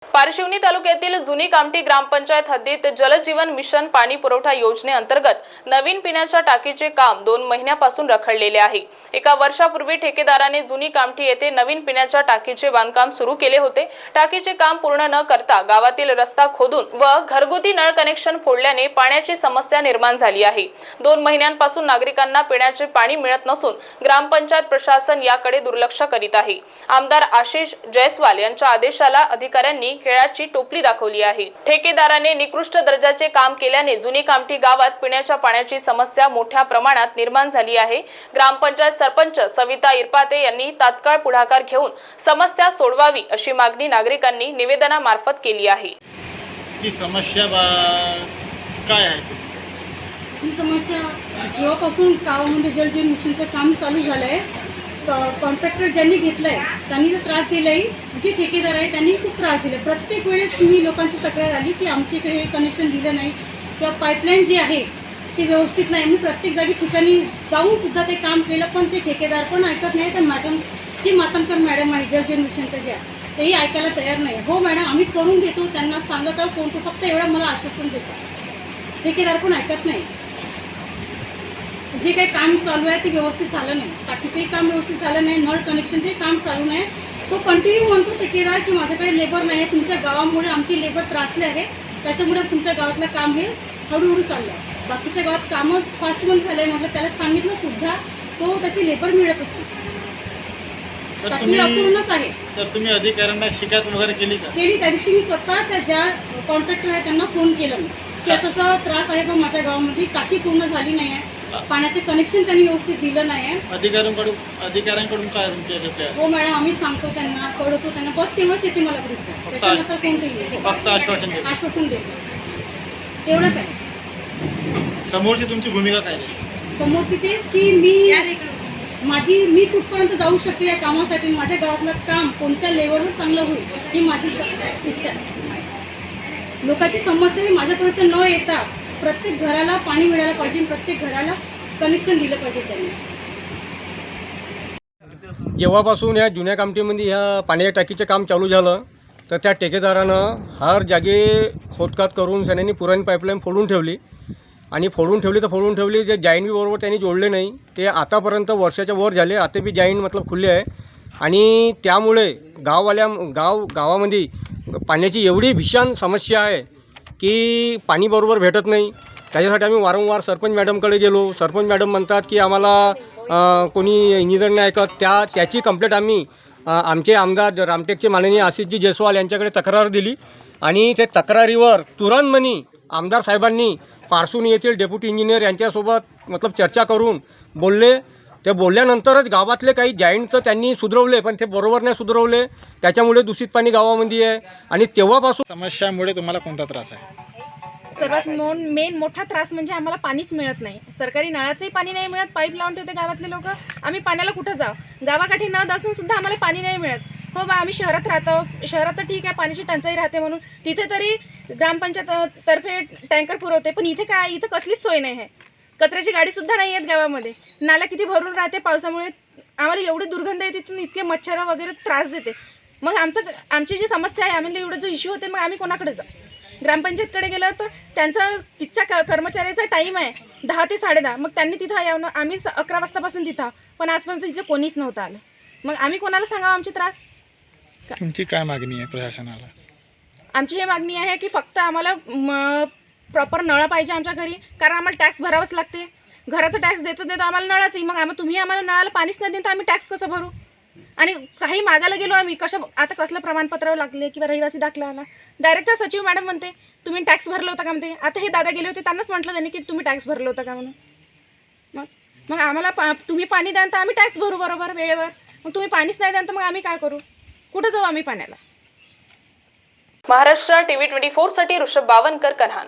पारशिवनी तालुक्यातील जुनी कामठी ग्रामपंचायत हद्दीत जलजीवन मिशन पाणी पुरवठा योजनेअंतर्गत नवीन पिण्याच्या टाकीचे काम 2 महिन्यापासून रखडलेले आहे। एका वर्षापूर्वी ठेकेदाराने जुनी कामठी येथे नवीन पिण्याच्या टाकीचे बांधकाम सुरू केले होते। टाकीचे काम पूर्ण न करता गावातील रस्ता खोदून व घरगुती नळ कनेक्शन फोडल्याने पाण्याची समस्या निर्माण झाली आहे। 2 महिन्यांपासून नागरिकांना पिण्याचे पाणी मिळत नसून ग्रामपंचायत प्रशासन याकडे दुर्लक्ष करीत आहे। आमदार आशिष जयस्वाल यांच्या आदेशाला अधिकाऱ्यांनी खेळाची टोपली दाखवली आहे। ठेकेदाराने निकृष्ट दर्जाचे काम केल्याने जुनी कामठी गावात पिण्याच्या पाण्याची समस्या मोठ्या प्रमाणात निर्माण झाली आहे। ग्रामपंचायत सरपंच सविता इरपाते यांनी तात्काळ पुढाकार घेऊन समस्या सोडवावी अशी मागणी नागरिकांनी निवेदनामार्फत केली आहे। ही समस्या काय आहे? ही समस्या जेव्हापासून गावामध्ये जलजीवन मिशनचं काम चालू झालं आहे, कॉन्ट्रॅक्टर ज्यांनी घेतलं आहे त्यांनी जो त्रास दिला आहे, जे ठेकेदार आहे त्यांनी खूप त्रास दिला। प्रत्येक वेळेस मी लोकांची तक्रार आली की आमच्या इकडे हे कनेक्शन दिलं नाही किंवा पाईपलाईन जी आहे ती व्यवस्थित नाही। मी प्रत्येक जागी ठिकाणी जाऊनसुद्धा ते काम केलं, पण ते ठेकेदार पण ऐकत नाही। त्या मॅडम जी मातनकर मॅडम आहे जलजीवन मिशनच्या ज्या, तेही ऐकायला तयार नाही। हो मॅडम आम्ही करून घेतो, त्यांना सांगत आहोत फोन करून, फक्त एवढं मला आश्वासन देतो। ठेकेदार पण ऐकत नाही। जे काही काम चालू आहे ते व्यवस्थित झालं नाही, टाकीचंही काम व्यवस्थित झालं नाही, नळ कनेक्शनचंही काम चालू नाही। तो कंटिन्यू म्हणतो ठेकेदार की माझ्याकडे लेबर नाही आहे, तुमच्या गावामुळे आमची लेबर त्रासले आहे, त्याच्यामुळे तुमच्या गावातलं काम हे हळूहळू चाललं आहे। बाकीच्या गावात कामं फास्ट पण झालं आहे म्हटलं, त्याला सांगितलं सुद्धा तो त्याची लेबर मिळतच नाही, टाकी अपूर्णच आहे। तर तुम्ही अधिकाऱ्यांना शिकायत वगैरे केली का? केली। त्या दिवशी मी स्वतः त्या ज्या कॉन्ट्रॅक्टर आहे त्यांना फोन केला मी की असा त्रास आहे, पण माझ्या गावामध्ये टाकी पूर्ण झाली नाही आहे, पाण्याचे कनेक्शन त्यांनी व्यवस्थित दिलं नाही आहे। अधिकाऱ्यांकडून काय तुमच्या? हो मॅडम आम्ही सांगतो त्यांना, कळवतो त्यांना, बस तेवढंच येते मला ग्रुप, त्याच्यानंतर कोणतेही फक्त आश्वासन देतो, तेवढंच आहे। समोरची तुमची भूमिका काय? समोरची तेच की मी कुठपर्यंत जाऊ शकते या कामासाठी, माझ्या गावातलं काम कोणत्या लेवलवर चांगलं होईल ही माझी इच्छा आहे। लोकांची समस्या ही माझ्यापर्यंत न येता प्रत्येक घराला पाणी मिळायला पाहिजे, प्रत्येक घराला कनेक्शन दिलं पाहिजे त्यांनी। जेव्हापासून या जुन्या कामठीमध्ये ह्या पाण्याच्या टाकीचं काम चालू झालं तर त्या ठेकेदारानं हर जागी खोदकात करून सन्यांनी पुराणी पाईपलाईन फोडून ठेवली आणि फोडून ठेवली जे जाईन बी बरोबर त्यांनी जोडले नाही, ते आतापर्यंत वर्षाच्या वर झाले, आता बी जाईन खुले आहे। आणि त्यामुळे गावामध्ये पाण्याची एवढी भीषण समस्या आहे की पाणी बरोबर भेटत नाही। त्याच्यासाठी आम्ही वारंवार सरपंच मॅडमकडे गेलो। सरपंच मॅडम म्हणतात की आम्हाला कोणी इंजिनियर नाही ऐकत। त्याची कंप्लेंट आम्ही आमचे आमदार रामटेकचे माननीय आशिषजी जयस्वाल यांच्याकडे तक्रार दिली आणि त्या तक्रारीवर तुरंत आमदार साहेबांनी पारसुनी येथील डेप्युटी इंजिनियर यांच्यासोबत चर्चा करून बोलले। ते बोलल्यानंतरच गावातले काही जॉईंट त्यांनी सुधरवले, पण ते बरोबर नाही सुधरवले, त्याच्यामुळे दूषित पाणी गावामध्ये आहे। आणि तेव्हापासून समस्यामुळे तुम्हाला कोणता त्रास आहे? सर्वात मेन मोठा त्रास म्हणजे आम्हाला पाणीच मिळत नाही। सरकारी नळाचंही पाणी नाही मिळत, पाईप लावून ठेवते गावातले लोक, आम्ही पाण्याला कुठं जाऊ? गावाकाठी नद असून सुद्धा आम्हाला पाणी नाही मिळत। हो बा आम्ही शहरात राहतो, शहरात तर ठीक आहे पाण्याची टंचाई राहते म्हणून तिथे तरी ग्रामपंचायत तर्फे टँकर पुरवते, पण इथे काय, इथं कसलीच सोय नाही आहे। कचऱ्याची गाडीसुद्धा नाही आहेत गावामध्ये, नाला किती भरून राहते पावसामुळे, आम्हाला एवढी दुर्गंध आहे तिथून, इतके मच्छर वगैरे त्रास देते। मग आमची जी समस्या आहे, आम्हाला एवढं जो इश्यू होते, मग आम्ही कोणाकडे जाऊ? ग्रामपंचायतकडे गेलं तर तिथच्या कर्मचाऱ्याचा टाईम आहे 10 ते 10:30, मग त्यांनी तिथं यावं, आम्ही 11 वाजतापासून तिथं, पण आजपर्यंत तिथं कोणीच नव्हतं आलं, मग आम्ही कोणाला सांगावं आमचे त्रास? तुमची काय मागणी आहे प्रशासनाला? आमची ही मागणी आहे की फक्त आम्हाला प्रॉपर नळ पाहिजे आमच्या घरी, कारण आम्हाला टॅक्स भरावंच लागते। घराचा टॅक्स देतो आम्हाला नळाचंही, मग तुम्ही आम्हाला नळाला पाणीच नाही देत, आम्ही टॅक्स कसं भरू? आणि काही मागायला गेलो आम्ही आता कसलं प्रमाणपत्र लागले किंवा रहिवासी दाखला आला, डायरेक्ट सचिव मॅडम म्हणते तुम्ही टॅक्स भरलं होतं का म्हणते। आता हे दादा गेले होते, त्यांनाच म्हटलं त्यांनी की तुम्ही टॅक्स भरलं होतं का म्हणून। मग आम्हाला तुम्ही पाणी द्या तर आम्ही टॅक्स भरू बरोबर वेळेवर, मग तुम्ही पाणीच नाही द्या तर मग आम्ही काय करू? कुठं जाऊ आम्ही पाण्याला? महाराष्ट्र TV 24 साठी ऋषभ बावनकर, कन्हान।